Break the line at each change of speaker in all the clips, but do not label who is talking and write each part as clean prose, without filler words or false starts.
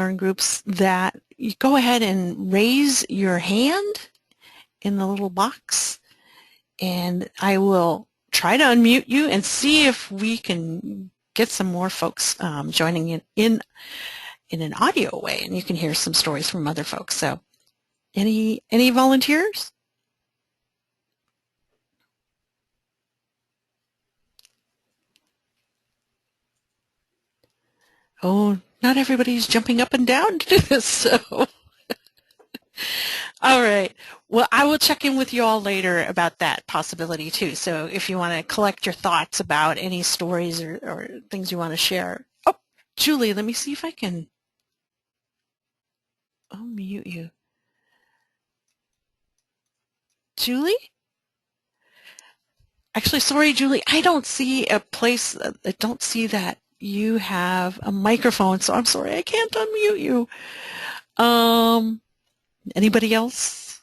Learn groups that you go ahead and raise your hand in the little box, and I will try to unmute you and see if we can get some more folks joining in an audio way, and you can hear some stories from other folks. So any volunteers? Oh, not everybody's jumping up and down to do this, so. All right. Well, I will check in with you all later about that possibility too. So if you want to collect your thoughts about any stories or things you want to share. Oh, Julie, let me see if I can unmute you. Julie? Actually, sorry, Julie, I don't see a place, I don't see that you have a microphone, so I'm sorry, I can't unmute you. Anybody else?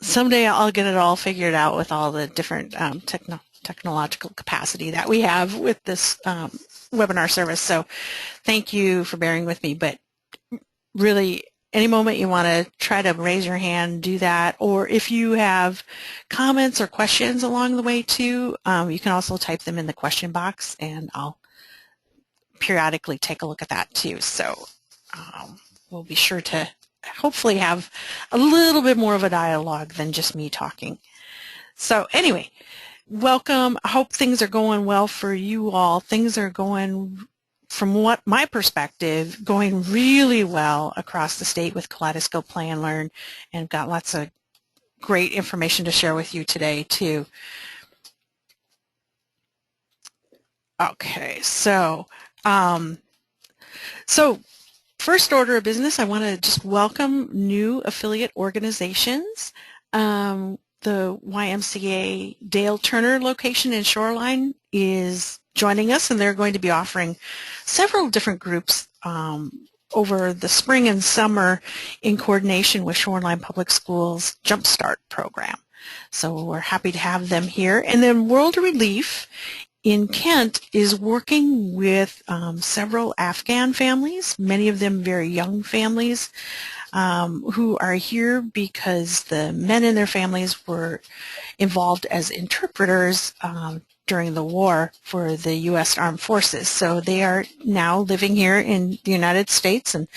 Someday I'll get it all figured out with all the different technological capacity that we have with this webinar service. So thank you for bearing with me. But really, any moment you want to try to raise your hand, do that. Or if you have comments or questions along the way too, you can also type them in the question box, and I'll periodically take a look at that too. So we'll be sure to hopefully have a little bit more of a dialogue than just me talking. So anyway, welcome. I hope things are going well for you all. Things are going, from what my perspective, going really well across the state with Kaleidoscope Play and Learn, and got lots of great information to share with you today too. Okay, so first order of business, I want to just welcome new affiliate organizations. The YMCA Dale Turner location in Shoreline is joining us, and they're going to be offering several different groups over the spring and summer in coordination with Shoreline Public Schools Jumpstart program. So we're happy to have them here. And then World Relief in Kent is working with several Afghan families, many of them very young families, who are here because the men in their families were involved as interpreters during the war for the U.S. Armed Forces. So they are now living here in the United States, and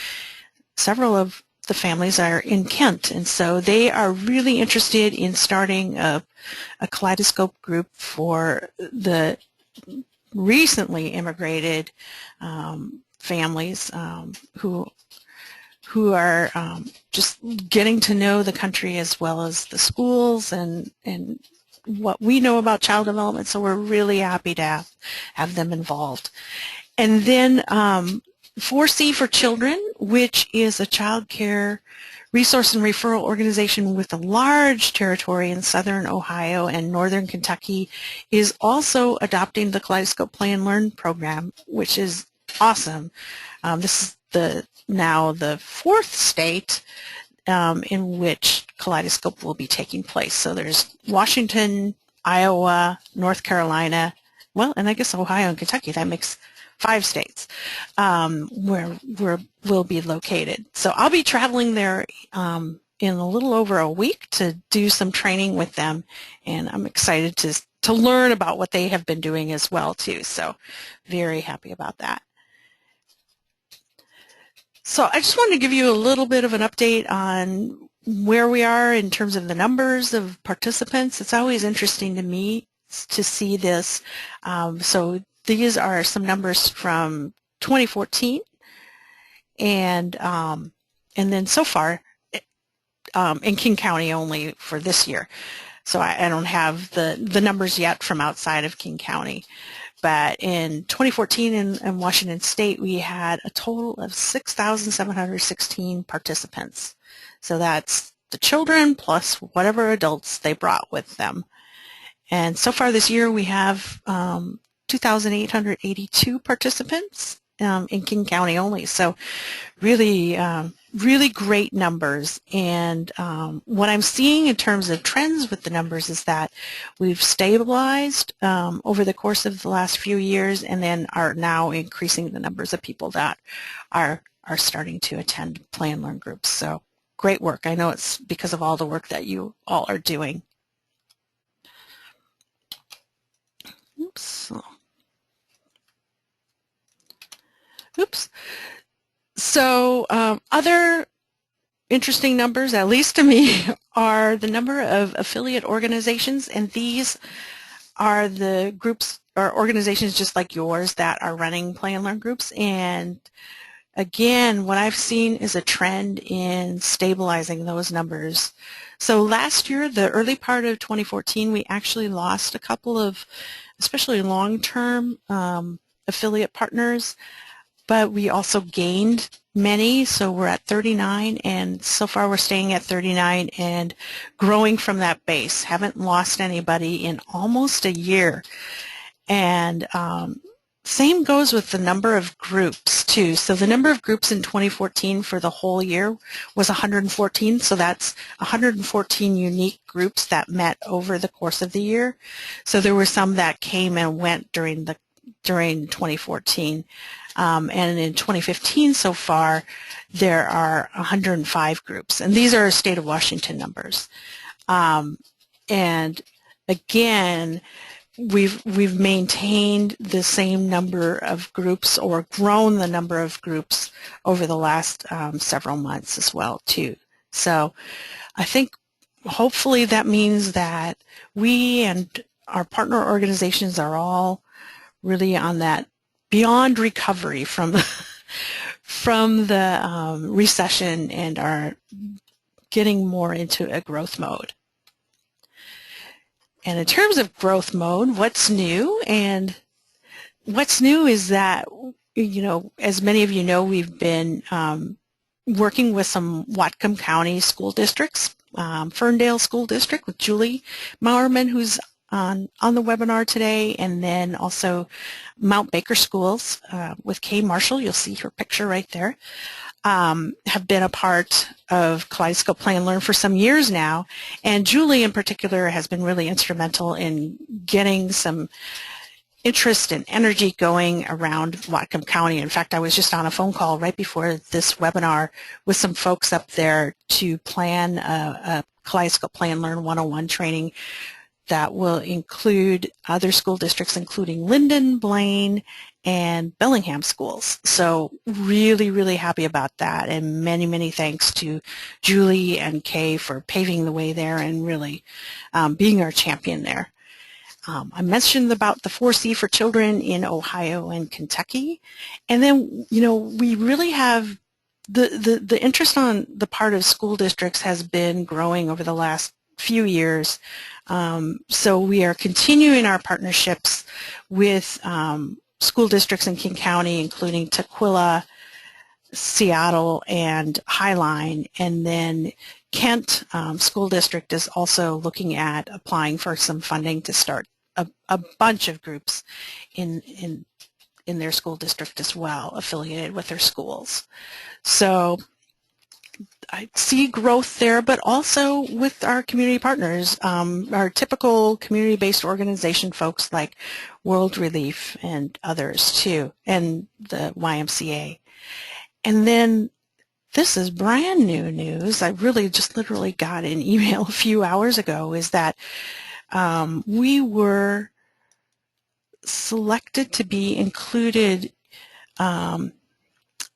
several of the families are in Kent. And so they are really interested in starting a Kaleidoscope group for the recently immigrated families who are just getting to know the country as well as the schools and what we know about child development. So we're really happy to have them involved. And then 4C for Children, which is a child care resource and referral organization with a large territory in southern Ohio and northern Kentucky, is also adopting the Kaleidoscope Play and Learn program, which is awesome. This is now the fourth state in which Kaleidoscope will be taking place. So there's Washington, Iowa, North Carolina, well, and I guess Ohio and Kentucky. That makes 5 states where we'll be located. So I'll be traveling there in a little over a week to do some training with them, and I'm excited to learn about what they have been doing as well too. So very happy about that. So I just wanted to give you a little bit of an update on where we are in terms of the numbers of participants. It's always interesting to me to see this. So these are some numbers from 2014, and then so far in King County only for this year. So I don't have the numbers yet from outside of King County. But in 2014 in Washington State, we had a total of 6,716 participants. So that's the children plus whatever adults they brought with them. And so far this year, we have 2,882 participants in King County only. So really really great numbers, and what I'm seeing in terms of trends with the numbers is that we've stabilized over the course of the last few years, and then are now increasing the numbers of people that are starting to attend Play and Learn groups. So great work. I know it's because of all the work that you all are doing. Oops. Oops. So other interesting numbers, at least to me, are the number of affiliate organizations, and these are the groups or organizations just like yours that are running Play and Learn groups. And again, what I've seen is a trend in stabilizing those numbers. So last year, the early part of 2014, we actually lost a couple of especially long-term affiliate partners, but we also gained many, so we're at 39, and so far we're staying at 39 and growing from that base. Haven't lost anybody in almost a year. And same goes with the number of groups too. So the number of groups in 2014 for the whole year was 114, so that's 114 unique groups that met over the course of the year. So there were some that came and went during 2014. And in 2015 so far, there are 105 groups, and these are state of Washington numbers. And again, we've maintained the same number of groups, or grown the number of groups over the last several months as well too. So I think hopefully that means that we and our partner organizations are all really on that beyond recovery from the recession, and are getting more into a growth mode. And in terms of growth mode, what's new? And what's new is that, you know, as many of you know, we've been working with some Whatcom County school districts, Ferndale School District with Julie Maurman, who's on the webinar today, and then also Mount Baker Schools with Kay Marshall. You'll see her picture right there. Have been a part of Kaleidoscope Play and Learn for some years now, and Julie in particular has been really instrumental in getting some interest and energy going around Whatcom County. In fact, I was just on a phone call right before this webinar with some folks up there to plan a Kaleidoscope Play and Learn 101 training that will include other school districts, including Linden, Blaine, and Bellingham schools. So really, really happy about that, and many, many thanks to Julie and Kay for paving the way there and really being our champion there. I mentioned about the 4C for children in Ohio and Kentucky, and then, you know, we really have the interest on the part of school districts has been growing over the last few years. So we are continuing our partnerships with school districts in King County, including Tukwila, Seattle, and Highline, and then Kent School District is also looking at applying for some funding to start a bunch of groups in their school district as well, affiliated with their schools. So I see growth there, but also with our community partners, our typical community-based organization folks like World Relief and others too, and the YMCA. And then this is brand new news. I really just literally got an email a few hours ago, is that we were selected to be included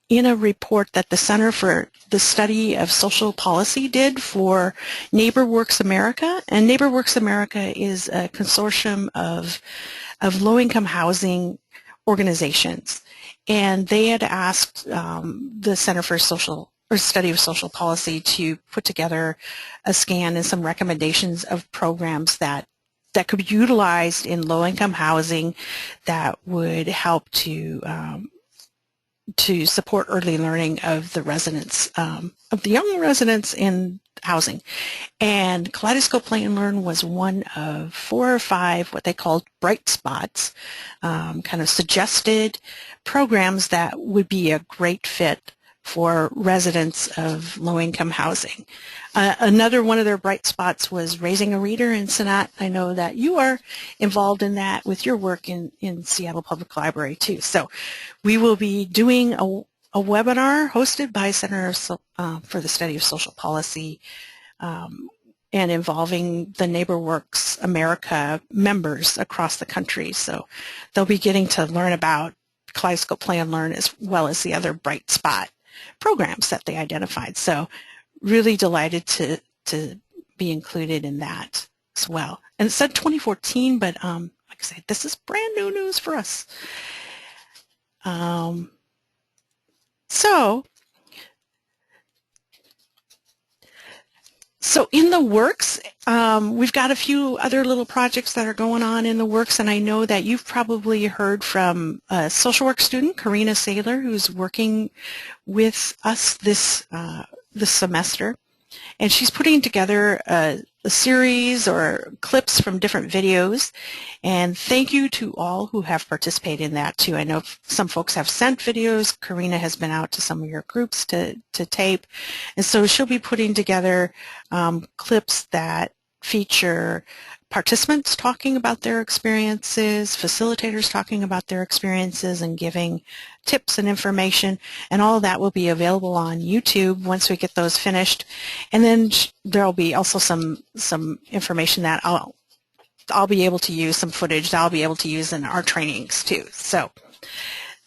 in a report that the Center for the Study of Social Policy did for NeighborWorks America. And NeighborWorks America is a consortium of low-income housing organizations. And they had asked the Center for Study of Social Policy to put together a scan and some recommendations of programs that could be utilized in low-income housing that would help to support early learning of the residents, of the young residents in housing. And Kaleidoscope Play and Learn was one of 4 or 5 what they called bright spots, kind of suggested programs that would be a great fit for residents of low-income housing. Another one of their bright spots was raising a reader in Sanat. I know that you are involved in that with your work in Seattle Public Library too. So we will be doing a webinar hosted by Center for the Study of Social Policy and involving the NeighborWorks America members across the country. So they'll be getting to learn about Kaleidoscope Play and Learn as well as the other bright spot programs that they identified. So really delighted to be included in that as well. And it said 2014, but like I said, this is brand new news for us. So in the works, we've got a few other little projects that are going on in the works, and I know that you've probably heard from a social work student, Karina Saylor, who's working with us this semester, and she's putting together a series or clips from different videos, and thank you to all who have participated in that too. I know some folks have sent videos. Karina has been out to some of your groups to tape, and so she'll be putting together clips that feature participants talking about their experiences, facilitators talking about their experiences and giving tips and information, and all of that will be available on YouTube once we get those finished. And then there'll be also some information that I'll be able to use, some footage that I'll be able to use in our trainings too. So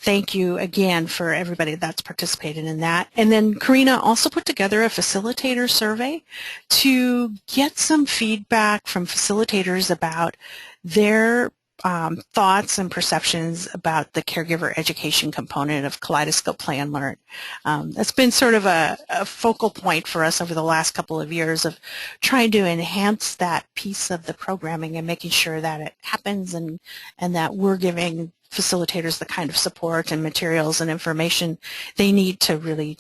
thank you again for everybody that's participated in that. And then Karina also put together a facilitator survey to get some feedback from facilitators about their thoughts and perceptions about the caregiver education component of Kaleidoscope Play and Learn. That's been sort of a focal point for us over the last couple of years of trying to enhance that piece of the programming and making sure that it happens and that we're giving facilitators the kind of support and materials and information they need to really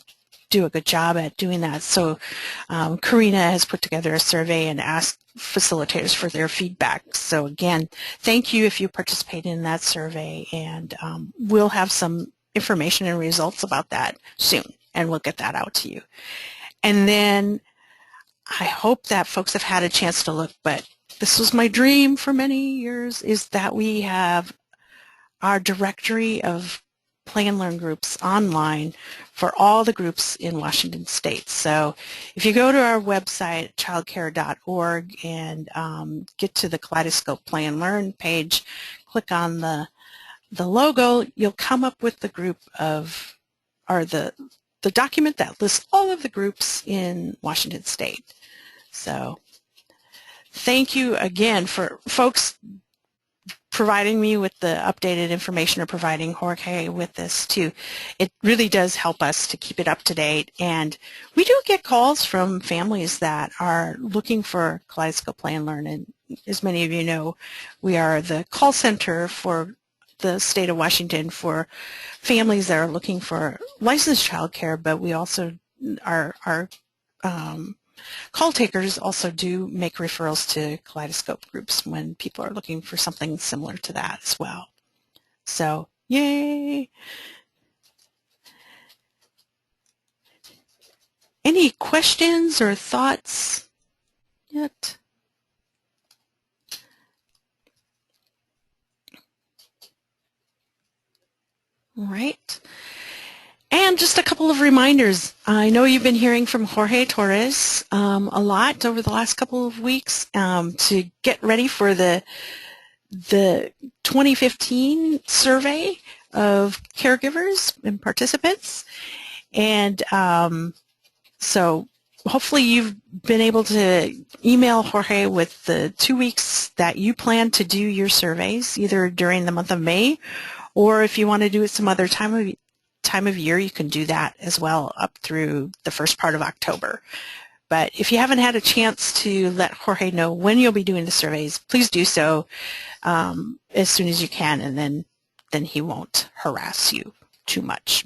do a good job at doing that. So Karina has put together a survey and asked facilitators for their feedback. So again, thank you if you participated in that survey, and we'll have some information and results about that soon, and we'll get that out to you. And then I hope that folks have had a chance to look, but this was my dream for many years, is that we have our directory of Play and Learn groups online for all the groups in Washington State. So if you go to our website, childcare.org, and get to the Kaleidoscope Play and Learn page, click on the logo, you'll come up with the group of, or the document that lists all of the groups in Washington State. So thank you again for folks providing me with the updated information, or providing Jorge with this too. It really does help us to keep it up to date. And we do get calls from families that are looking for Kaleidoscope Play and Learn. And as many of you know, we are the call center for the state of Washington for families that are looking for licensed childcare, but we also our call takers also do make referrals to Kaleidoscope groups when people are looking for something similar to that as well. So, yay! Any questions or thoughts yet? All right. And just a couple of reminders. I know you've been hearing from Jorge Torres a lot over the last couple of weeks to get ready for the 2015 survey of caregivers and participants. And so hopefully you've been able to email Jorge with the 2 weeks that you plan to do your surveys, either during the month of May, or if you want to do it some other time of year, you can do that as well up through the first part of October. But if you haven't had a chance to let Jorge know when you'll be doing the surveys, please do so as soon as you can, and then he won't harass you too much.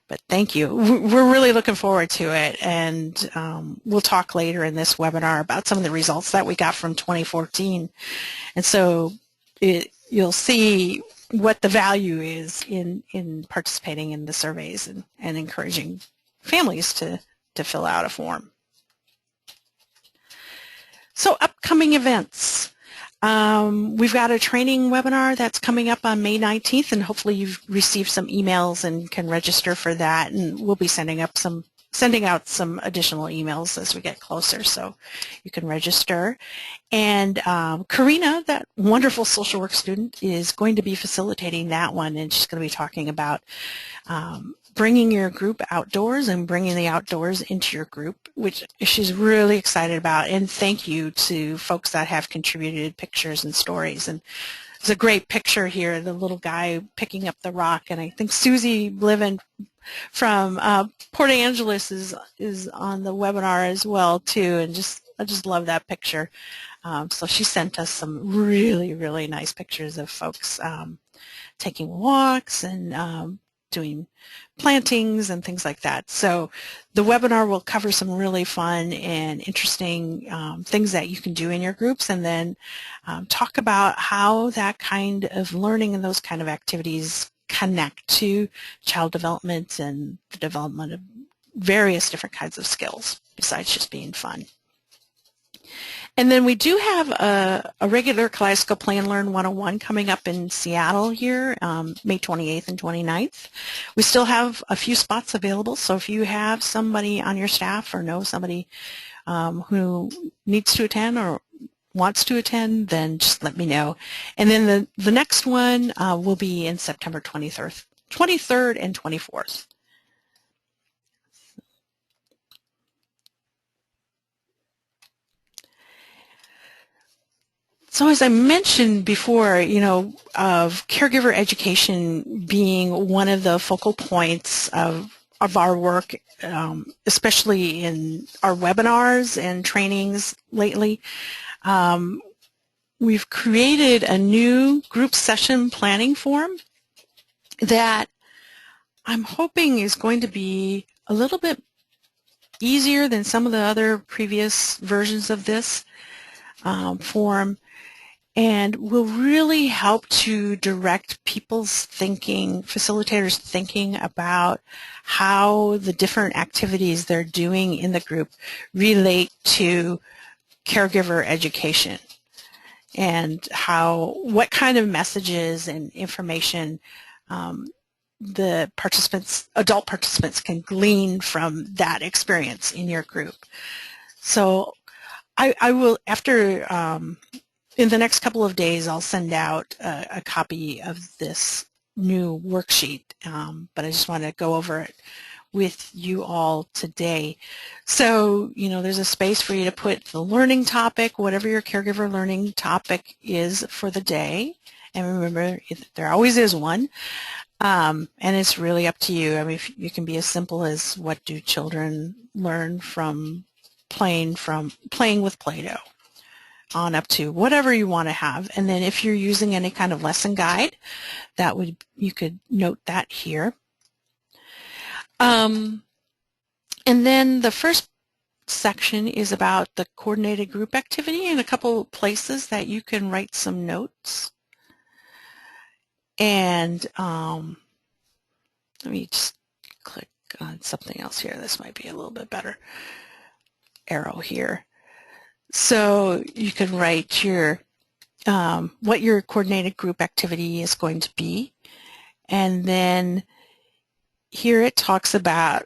But thank you. We're really looking forward to it, and we'll talk later in this webinar about some of the results that we got from 2014. And so you'll see what the value is in participating in the surveys and encouraging families to fill out a form. So upcoming events. We've got a training webinar that's coming up on May 19th, and hopefully you've received some emails and can register for that, and we'll be sending out some additional emails as we get closer, so you can register. And Karina, that wonderful social work student, is going to be facilitating that one, and she's going to be talking about bringing your group outdoors and bringing the outdoors into your group, which she's really excited about. And thank you to folks that have contributed pictures and stories. And there's a great picture here, the little guy picking up the rock, and I think Susie Bliven from Port Angeles is on the webinar as well too, and I just love that picture. So she sent us some really, really nice pictures of folks taking walks and doing plantings and things like that. So the webinar will cover some really fun and interesting things that you can do in your groups, and then talk about how that kind of learning and those kind of activities connect to child development and the development of various different kinds of skills besides just being fun. And then we do have a regular Kaleidoscope Play and Learn 101 coming up in Seattle here, May 28th and 29th. We still have a few spots available, so if you have somebody on your staff or know somebody who needs to attend or wants to attend, then just let me know. And then the next one will be in September 23rd and 24th. So as I mentioned before, of caregiver education being one of the focal points of our work, especially in our webinars and trainings lately, we've created a new group session planning form that I'm hoping is going to be a little bit easier than some of the other previous versions of this form, and will really help to direct people's thinking, facilitators' thinking about how the different activities they're doing in the group relate to caregiver education, and what kind of messages and information the adult participants can glean from that experience in your group. So I will, in the next couple of days, I'll send out a copy of this new worksheet, but I just want to go over it with you all today. So, there's a space for you to put the learning topic, whatever your caregiver learning topic is for the day. And remember, there always is one. And it's really up to you. I mean, you can be as simple as, what do children learn from playing with Play-Doh, on up to whatever you want to have. And then if you're using any kind of lesson guide, you could note that here. And then the first section is about the coordinated group activity, and a couple places that you can write some notes. And let me just click on something else here. This might be a little bit better. Arrow here. So you can write what your coordinated group activity is going to be, and then here it talks about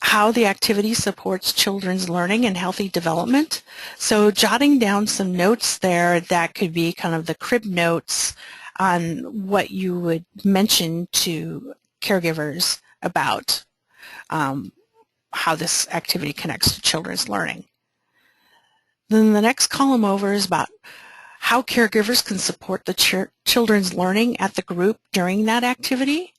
how the activity supports children's learning and healthy development. So jotting down some notes there that could be kind of the crib notes on what you would mention to caregivers about how this activity connects to children's learning. Then the next column over is about how caregivers can support the children's learning at the group during that activity.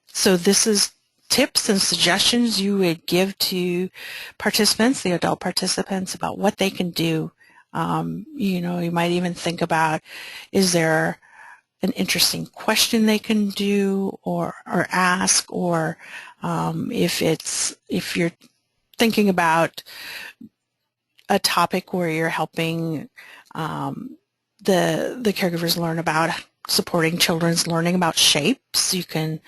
So this is tips and suggestions you would give to participants, the adult participants, about what they can do. You might even think about, is there an interesting question they can do or ask, or if you're thinking about a topic where you're helping the caregivers learn about supporting children's learning about shapes. You can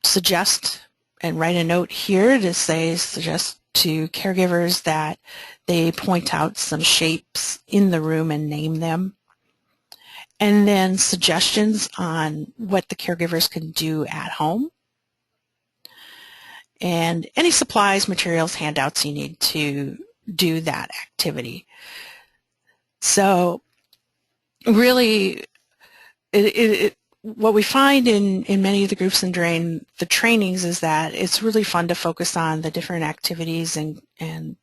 suggest and write a note here to suggest to caregivers that they point out some shapes in the room and name them. And then suggestions on what the caregivers can do at home. And any supplies, materials, handouts you need to do that activity. So really, what we find in many of the groups and during the trainings is that it's really fun to focus on the different activities and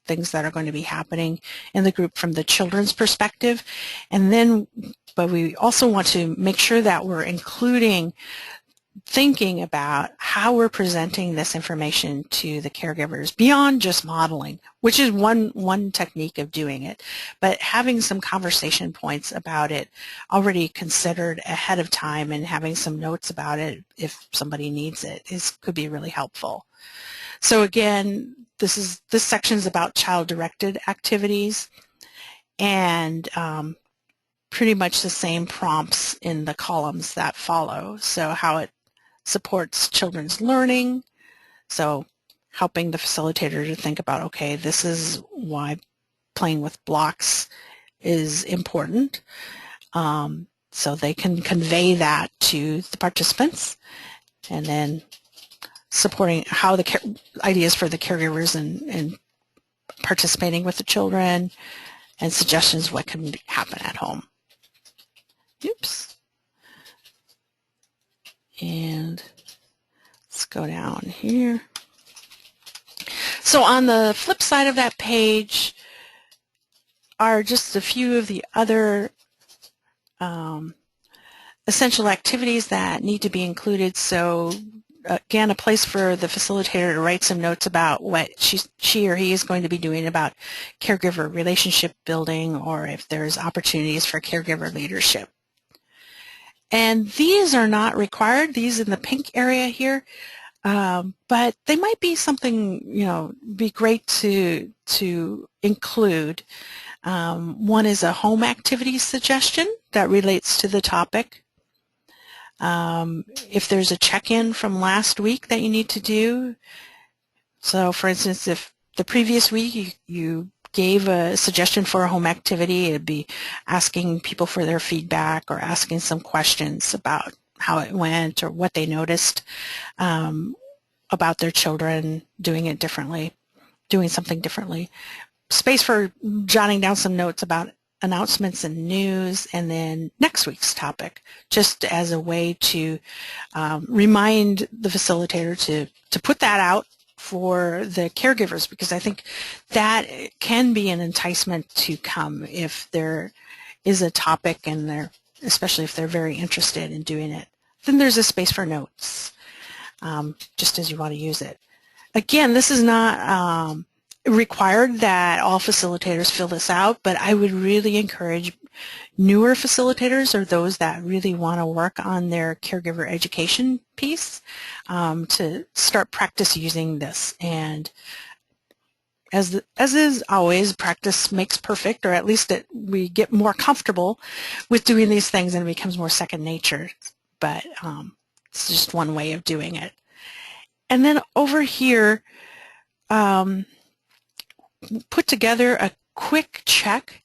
things that are going to be happening in the group from the children's perspective. And then, but we also want to make sure that we're including thinking about how we're presenting this information to the caregivers beyond just modeling, which is one technique of doing it, but having some conversation points about it already considered ahead of time and having some notes about it if somebody needs it could be really helpful. So again, this section is about child-directed activities, and pretty much the same prompts in the columns that follow. So how it supports children's learning, so helping the facilitator to think about, okay, this is why playing with blocks is important, so they can convey that to the participants, and then supporting how the ideas for the caregivers and participating with the children, and suggestions what can happen at home. Oops. And let's go down here. So on the flip side of that page are just a few of the other essential activities that need to be included. So again, a place for the facilitator to write some notes about what she or he is going to be doing about caregiver relationship building, or if there's opportunities for caregiver leadership. And these are not required, these in the pink area here, but they might be something, be great to include. One is a home activity suggestion that relates to the topic. If there's a check-in from last week that you need to do, so for instance, if the previous week you gave a suggestion for a home activity, it'd be asking people for their feedback or asking some questions about how it went or what they noticed about their children doing it differently, doing something differently. Space for jotting down some notes about announcements and news, and then next week's topic, just as a way to remind the facilitator to put that out for the caregivers, because I think that can be an enticement to come if there is a topic and especially if they're very interested in doing it. Then there's a space for notes, just as you want to use it. Again, this is not required that all facilitators fill this out, but I would really encourage newer facilitators or those that really want to work on their caregiver education piece to start practice using this. And as is always, practice makes perfect, or at least we get more comfortable with doing these things and it becomes more second nature. But it's just one way of doing it. And then over here, put together a quick check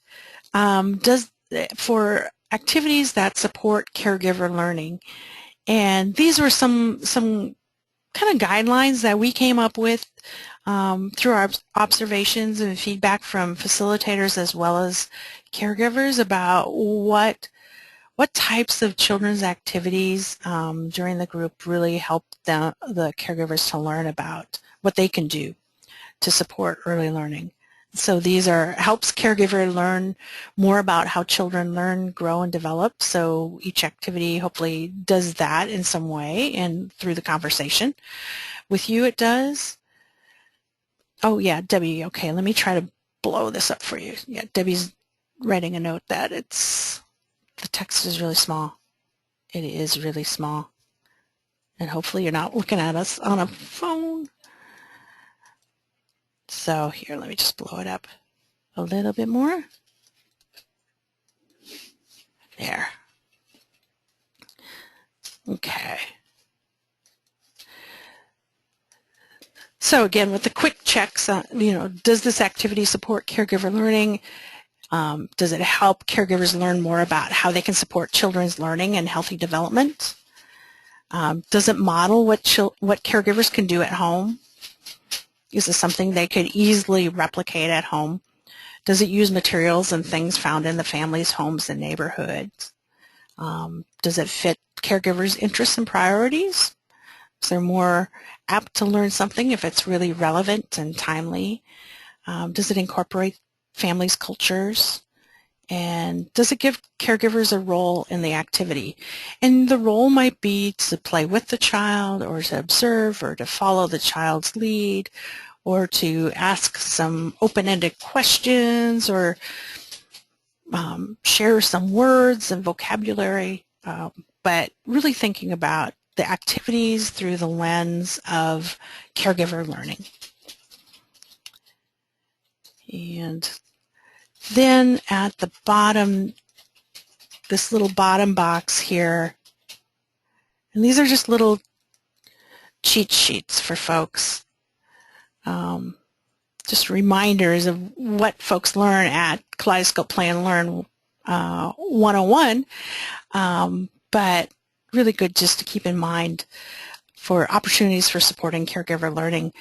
for activities that support caregiver learning. And these were some kind of guidelines that we came up with through our observations and feedback from facilitators as well as caregivers about what types of children's activities during the group really help the caregivers to learn about what they can do to support early learning. So these helps caregiver learn more about how children learn, grow, and develop. So each activity hopefully does that in some way, and through the conversation with you it does. Oh yeah, Debbie, okay, let me try to blow this up for you. Yeah, Debbie's writing a note that the text is really small. It is really small. And hopefully you're not looking at us on a phone. So here, let me just blow it up a little bit more. There. Okay. So again, with the quick checks, does this activity support caregiver learning? Does it help caregivers learn more about how they can support children's learning and healthy development? Does it model what caregivers can do at home? Is this something they could easily replicate at home? Does it use materials and things found in the family's homes and neighborhoods? Does it fit caregivers' interests and priorities? Is they're more apt to learn something if it's really relevant and timely? Does it incorporate families' cultures? And does it give caregivers a role in the activity? And the role might be to play with the child, or to observe, or to follow the child's lead, or to ask some open-ended questions, or share some words and vocabulary, but really thinking about the activities through the lens of caregiver learning. And then at the bottom, this little bottom box here, and these are just little cheat sheets for folks, just reminders of what folks learn at Kaleidoscope Play and Learn 101, but really good just to keep in mind for opportunities for supporting caregiver learning.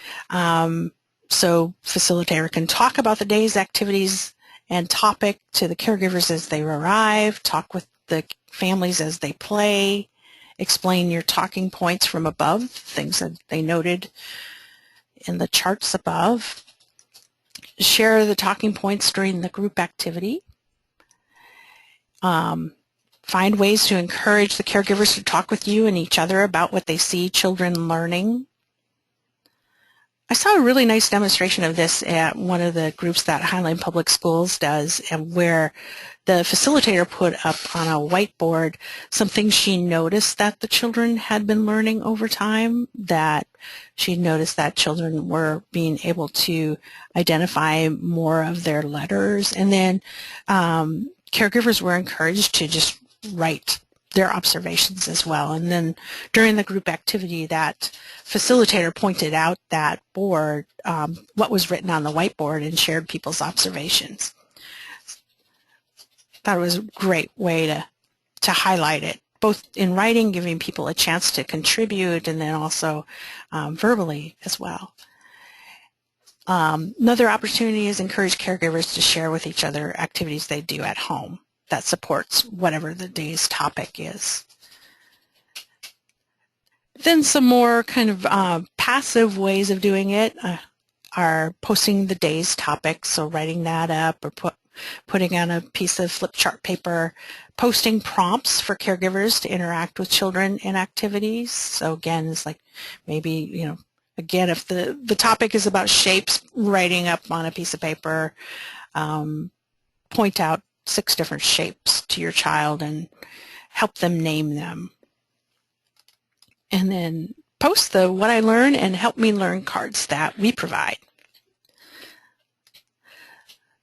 So facilitator can talk about the day's activities and topic to the caregivers as they arrive, talk with the families as they play, explain your talking points from above, things that they noted in the charts above, share the talking points during the group activity, find ways to encourage the caregivers to talk with you and each other about what they see children learning. I saw a really nice demonstration of this at one of the groups that Highline Public Schools does, and where the facilitator put up on a whiteboard some things she noticed that the children had been learning over time, that she noticed that children were being able to identify more of their letters, and then caregivers were encouraged to just write their observations as well. And then during the group activity, that facilitator pointed out that board, what was written on the whiteboard, and shared people's observations. Thought it was a great way to highlight it, both in writing, giving people a chance to contribute, and then also verbally as well. Another opportunity is encourage caregivers to share with each other activities they do at home that supports whatever the day's topic is. Then some more kind of passive ways of doing it are posting the day's topic, so writing that up or putting on a piece of flip chart paper, posting prompts for caregivers to interact with children in activities. So again, it's like maybe, again, if the topic is about shapes, writing up on a piece of paper, point out 6 different shapes to your child and help them name them. And then post the What I Learned and Help Me Learn cards that we provide.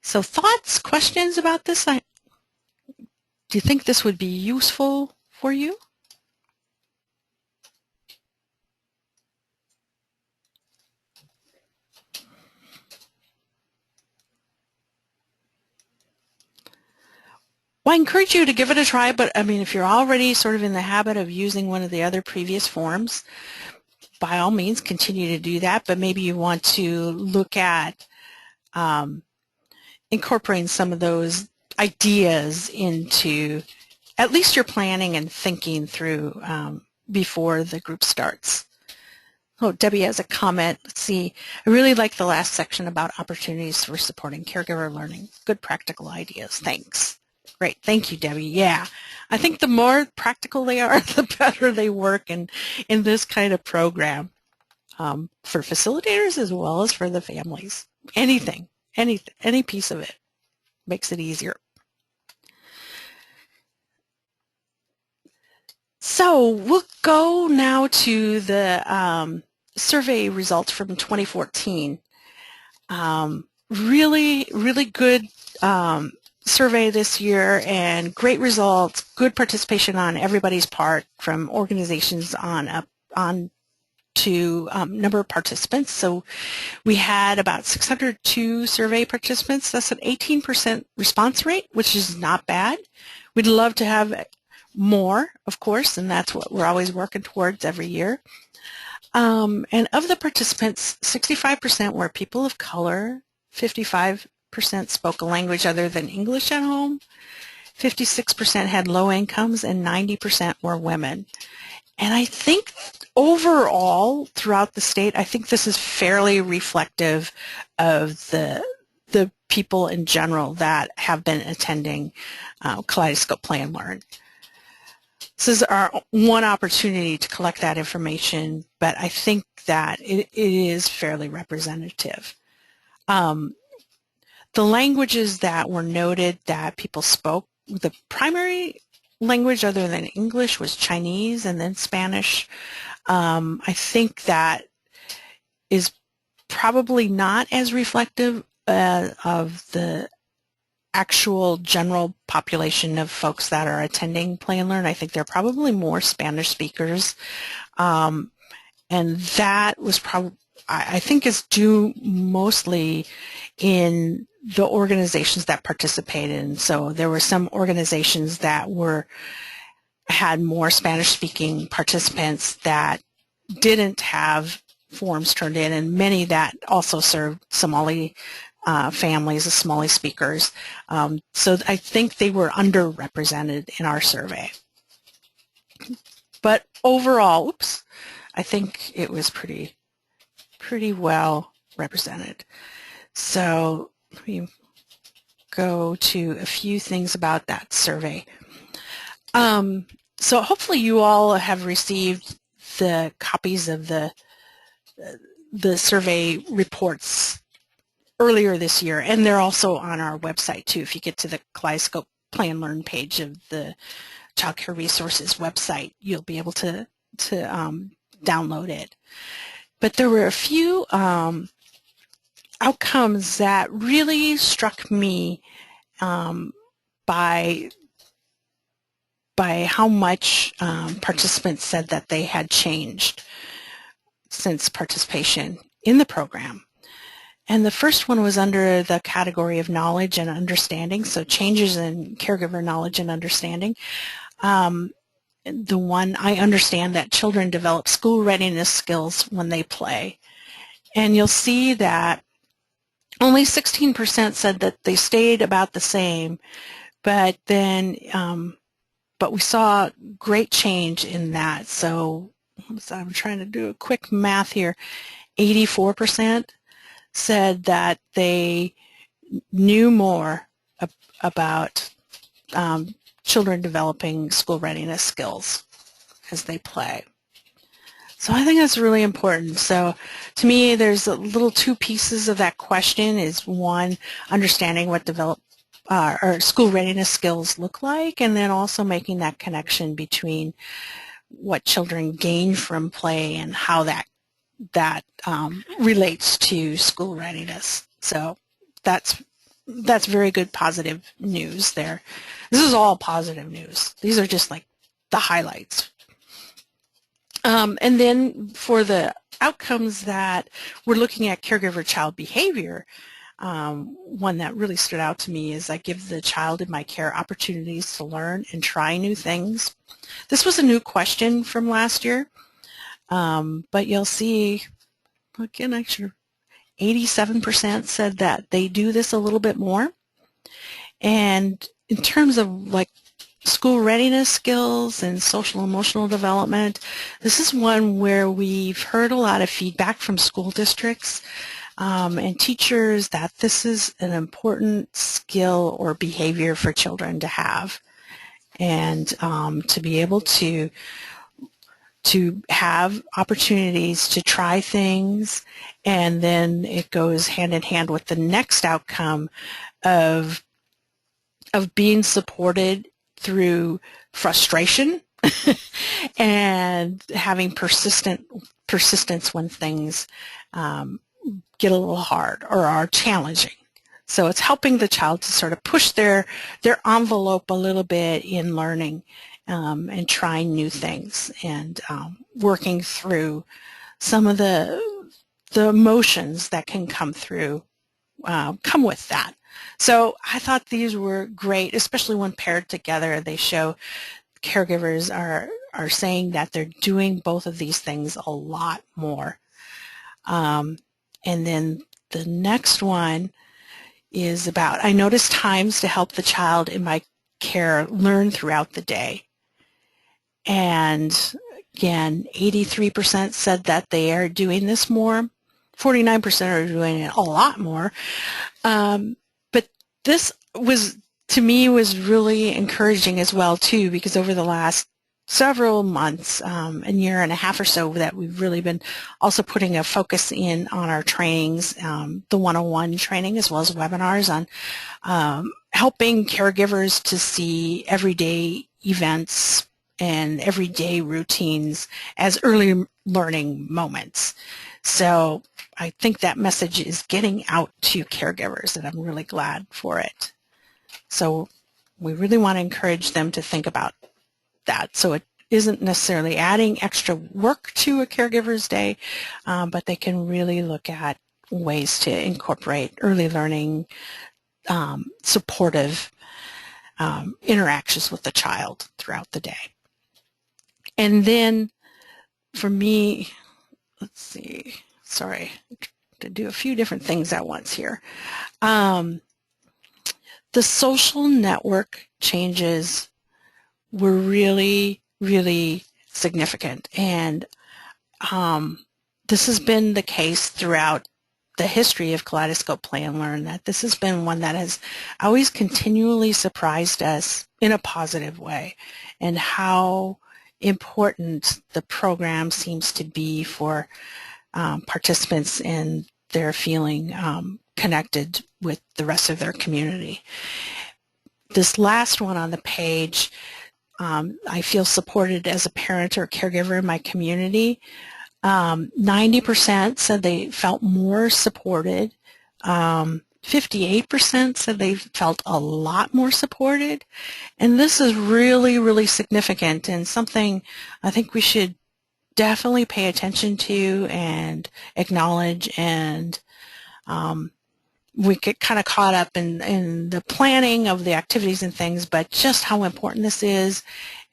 So thoughts, questions about this? Do you think this would be useful for you? Well, I encourage you to give it a try, but I mean, if you're already sort of in the habit of using one of the other previous forms, by all means, continue to do that, but maybe you want to look at incorporating some of those ideas into at least your planning and thinking through before the group starts. Oh, Debbie has a comment. Let's see. I really like the last section about opportunities for supporting caregiver learning. Good practical ideas. Thanks. Great. Thank you, Debbie. Yeah. I think the more practical they are, the better they work in this kind of program for facilitators as well as for the families. Any piece of it makes it easier. So we'll go now to the survey results from 2014. Really good survey this year, and great results, good participation on everybody's part, from organizations on up on to number of participants. So we had about 602 survey participants. That's an 18% response rate, which is not bad. We'd love to have more, of course, and that's what we're always working towards every year. And of the participants, 65% were people of color, 55% spoke a language other than English at home, 56% had low incomes, and 90% were women. And I think overall throughout the state, I think this is fairly reflective of the people in general that have been attending Kaleidoscope Play and Learn. This is our one opportunity to collect that information, but I think that it is fairly representative. The languages that were noted that people spoke, the primary language other than English was Chinese and then Spanish. I think that is probably not as reflective of the actual general population of folks that are attending Play and Learn. I think there are probably more Spanish speakers, and that was probably, I think, is due mostly in the organizations that participated. And so there were some organizations that had more Spanish-speaking participants that didn't have forms turned in, and many that also served Somali families of Somali speakers. So I think they were underrepresented in our survey. But overall, I think it was pretty well represented. So let me go to a few things about that survey. So hopefully you all have received the copies of the survey reports earlier this year, and they're also on our website too. If you get to the Kaleidoscope Play and Learn page of the Child Care Resources website, you'll be able to download it. But there were a few outcomes that really struck me by how much participants said that they had changed since participation in the program. And the first one was under the category of knowledge and understanding, so changes in caregiver knowledge and understanding. The one, I understand that children develop school readiness skills when they play. And you'll see that only 16% said that they stayed about the same, but then but we saw great change in that. So I'm trying to do a quick math here. 84% said that they knew more about children developing school readiness skills as they play. So I think that's really important. So to me, there's a little two pieces of that question. Is one, understanding what or school readiness skills look like, and then also making that connection between what children gain from play and how that relates to school readiness. So that's very good positive news there. This is all positive news. These are just like the highlights. And then for the outcomes that we're looking at caregiver child behavior, one that really stood out to me is I give the child in my care opportunities to learn and try new things. This was a new question from last year, but you'll see, again, actually 87% said that they do this a little bit more. And in terms of like school readiness skills and social emotional development, this is one where we've heard a lot of feedback from school districts and teachers that this is an important skill or behavior for children to have, and to be able to have opportunities to try things, and then it goes hand in hand with the next outcome of being supported through frustration and having persistence when things get a little hard or are challenging. So it's helping the child to sort of push their envelope a little bit in learning and trying new things and working through some of the emotions that can come with that. So I thought these were great, especially when paired together. They show caregivers are saying that they're doing both of these things a lot more. And then the next one is about, I noticed times to help the child in my care learn throughout the day. And again, 83% said that they are doing this more. 49% are doing it a lot more. But this was, to me, was really encouraging as well, too, because over the last several months, a year and a half or so, that we've really been also putting a focus in on our trainings, the 101 training as well as webinars on helping caregivers to see everyday events and everyday routines as early learning moments. So I think that message is getting out to caregivers, and I'm really glad for it. So we really want to encourage them to think about that. So it isn't necessarily adding extra work to a caregiver's day, but they can really look at ways to incorporate early learning, supportive interactions with the child throughout the day. And then for me, let's see, sorry, to do a few different things at once here. The social network changes were really, really significant. And this has been the case throughout the history of Kaleidoscope Play and Learn, that this has been one that has always continually surprised us in a positive way, and how important the program seems to be for participants and their feeling connected with the rest of their community. This last one on the page, I feel supported as a parent or caregiver in my community. 90% said they felt more supported. 58% said they felt a lot more supported. And this is really, really significant, and something I think we should definitely pay attention to and acknowledge. And we get kind of caught up in the planning of the activities and things, but just how important this is.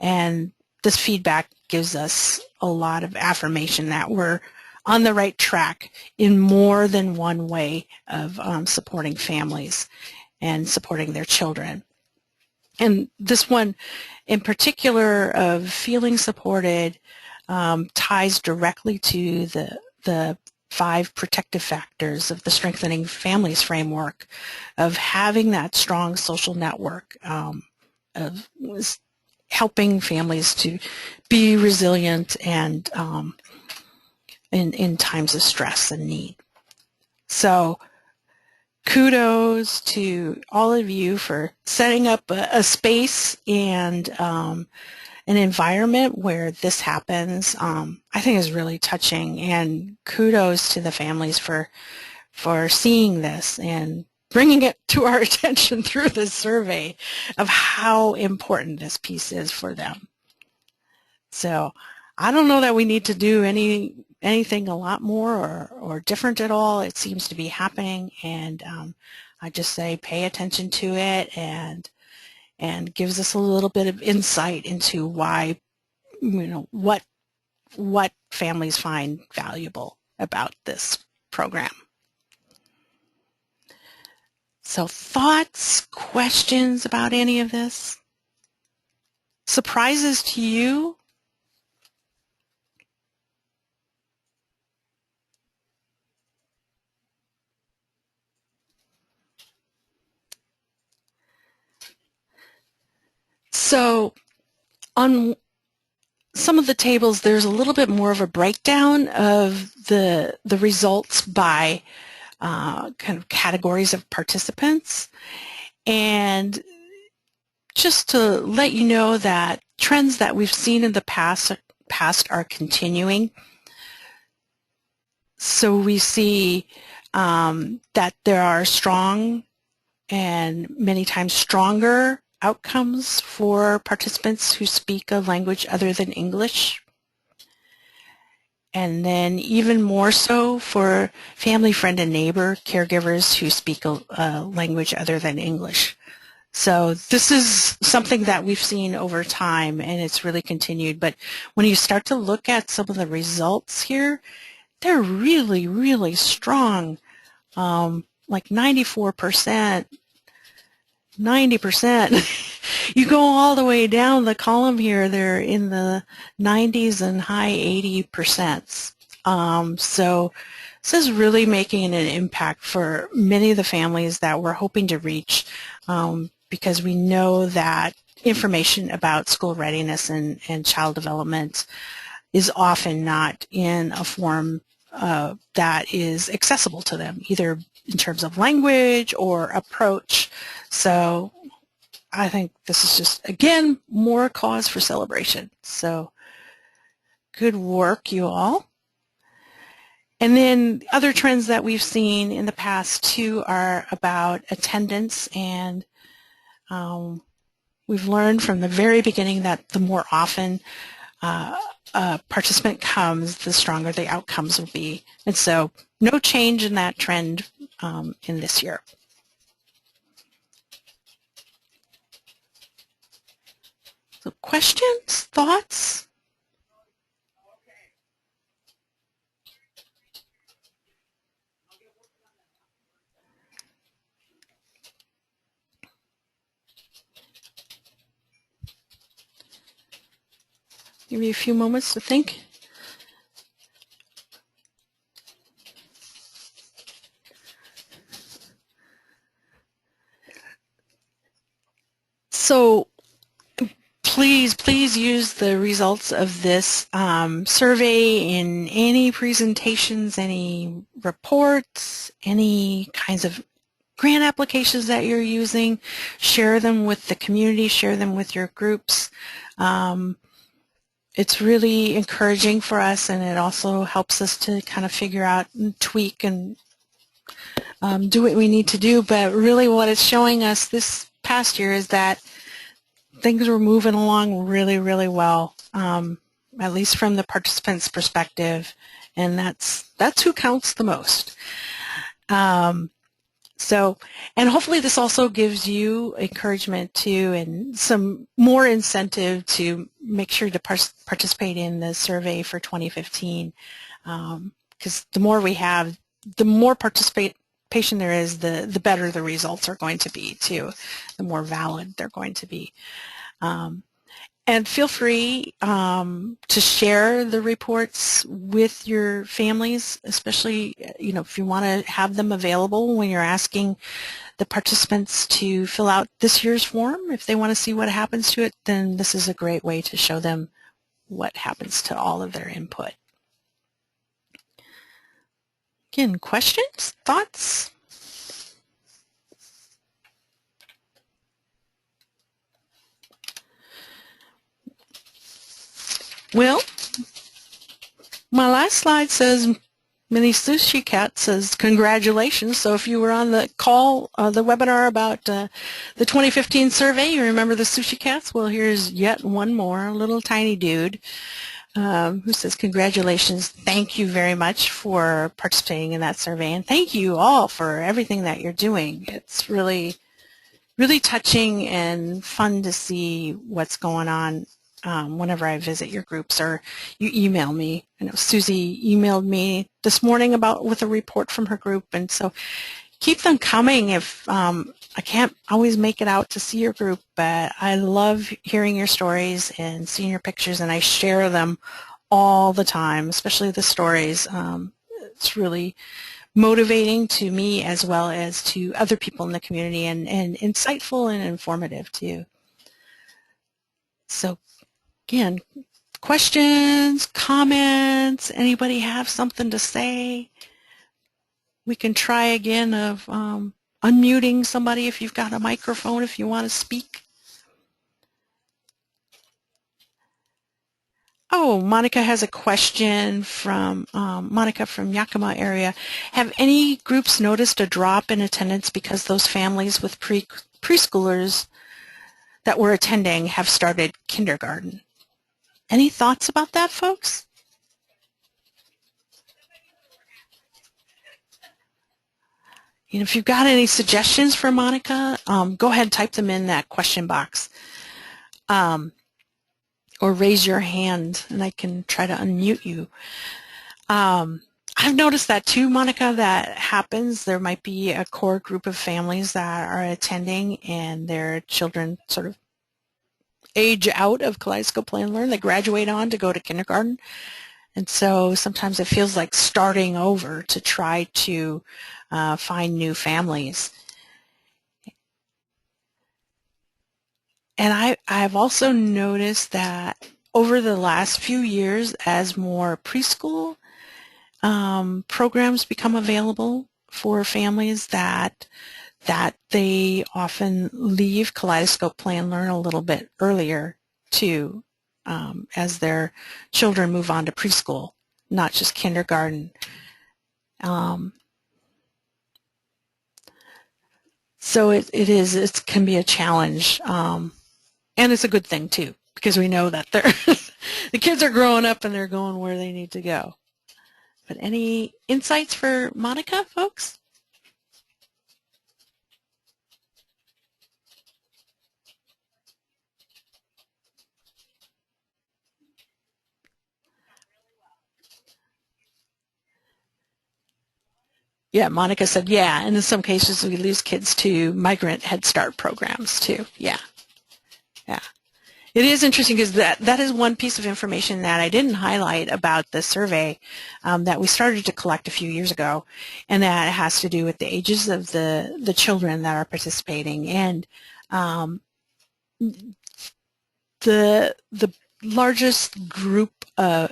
And this feedback gives us a lot of affirmation that we're on the right track in more than one way of supporting families and supporting their children. And this one in particular of feeling supported ties directly to the 5 protective factors of the Strengthening Families framework, of having that strong social network, of helping families to be resilient and in times of stress and need. So kudos to all of you for setting up a space and an environment where this happens. I think is really touching, and kudos to the families for seeing this and bringing it to our attention through this survey of how important this piece is for them. So I don't know that we need to do anything a lot more or different at all. It seems to be happening, and I just say pay attention to it, and gives us a little bit of insight into why, what families find valuable about this program. So thoughts, questions about any of this? Surprises to you? So on some of the tables, there's a little bit more of a breakdown of the results by kind of categories of participants. And just to let you know that trends that we've seen in the past are continuing. So we see that there are strong and many times stronger outcomes for participants who speak a language other than English. And then even more so for family, friend, and neighbor caregivers who speak a language other than English. So this is something that we've seen over time, and it's really continued. But when you start to look at some of the results here, they're really, really strong, like 94%, 90%. You go all the way down the column here, they're in the 90s and high 80%. So this is really making an impact for many of the families that we're hoping to reach, because we know that information about school readiness and child development is often not in a form that is accessible to them, either in terms of language or approach. So I think this is just, again, more cause for celebration. So good work, you all. And then other trends that we've seen in the past, too, are about attendance. And we've learned from the very beginning that the more often a participant comes, the stronger the outcomes will be. And so no change in that trend in this year. So questions, thoughts? Give you a few moments to think. So please use the results of this survey in any presentations, any reports, any kinds of grant applications that you're using. Share them with the community, share them with your groups. It's really encouraging for us, and it also helps us to kind of figure out and tweak and do what we need to do. But really what it's showing us this past year is that things were moving along really, really well, at least from the participants' perspective, and that's who counts the most. So, and hopefully this also gives you encouragement too, and some more incentive to make sure to participate in the survey for 2015, because the more we have, the more participation there is, the better the results are going to be too, the more valid they're going to be. And feel free to share the reports with your families, especially if you want to have them available when you're asking the participants to fill out this year's form. If they want to see what happens to it, then this is a great way to show them what happens to all of their input. Again, questions, thoughts? Well, my last slide says, Mini Sushi Cat says, congratulations. So if you were on the call, the webinar about the 2015 survey, you remember the Sushi Cats? Well, here's yet one more, a little tiny dude who says, congratulations. Thank you very much for participating in that survey. And thank you all for everything that you're doing. It's really, really touching and fun to see what's going on whenever I visit your groups or you email me. I know Susie emailed me this morning with a report from her group, and so keep them coming. If I can't always make it out to see your group, but I love hearing your stories and seeing your pictures, and I share them all the time, especially the stories. It's really motivating to me as well as to other people in the community, and insightful and informative too. So again, questions, comments, anybody have something to say? We can try again of unmuting somebody if you've got a microphone if you want to speak. Oh, Monica has a question from Monica from Yakima area. Have any groups noticed a drop in attendance because those families with preschoolers that were attending have started kindergarten? Any thoughts about that, folks? And if you've got any suggestions for Monica, go ahead and type them in that question box. Or raise your hand and I can try to unmute you. I've noticed that too, Monica, that happens. There might be a core group of families that are attending and their children sort of age out of Kaleidoscope Play and Learn. They graduate on to go to kindergarten. And so sometimes it feels like starting over to try to find new families. And I've also noticed that over the last few years, as more preschool programs become available for families, that they often leave Kaleidoscope Play and Learn a little bit earlier too, as their children move on to preschool, not just kindergarten. So it can be a challenge, and it's a good thing too, because we know that the kids are growing up and they're going where they need to go. But any insights for Monica, folks? Yeah, Monica said, yeah, and in some cases we lose kids to migrant Head Start programs too. Yeah, yeah. It is interesting because that is one piece of information that I didn't highlight about the survey that we started to collect a few years ago, and that has to do with the ages of the children that are participating. And the largest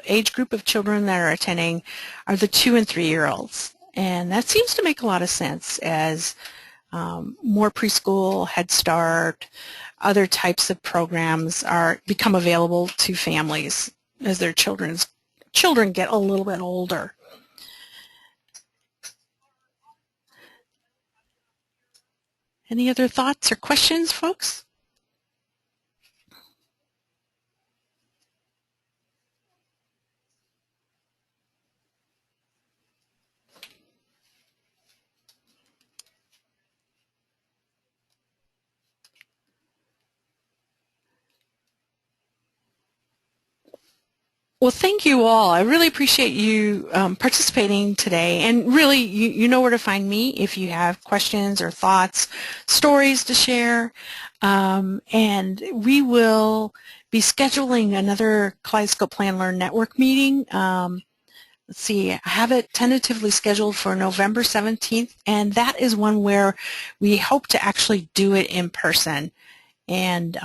age group of children that are attending are the 2- and 3-year-olds. And that seems to make a lot of sense as more preschool, Head Start, other types of programs become available to families as their children get a little bit older. Any other thoughts or questions, folks? Well, thank you all. I really appreciate you participating today. And really, you know where to find me if you have questions or thoughts, stories to share. And we will be scheduling another Kaleidoscope Play and Learn Network meeting. Let's see, I have it tentatively scheduled for November 17th, and that is one where we hope to actually do it in person. And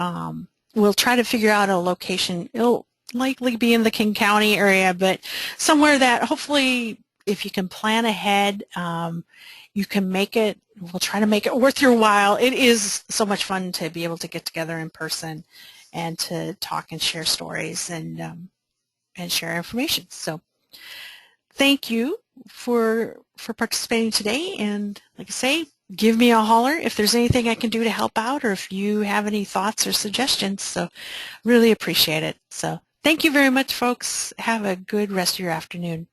we'll try to figure out a location. It'll likely be in the King County area, but somewhere that hopefully, if you can plan ahead, you can make it. We'll try to make it worth your while. It is so much fun to be able to get together in person and to talk and share stories and share information. So thank you for participating today, and like I say, give me a holler if there's anything I can do to help out or if you have any thoughts or suggestions. So really appreciate it. So thank you very much, folks. Have a good rest of your afternoon.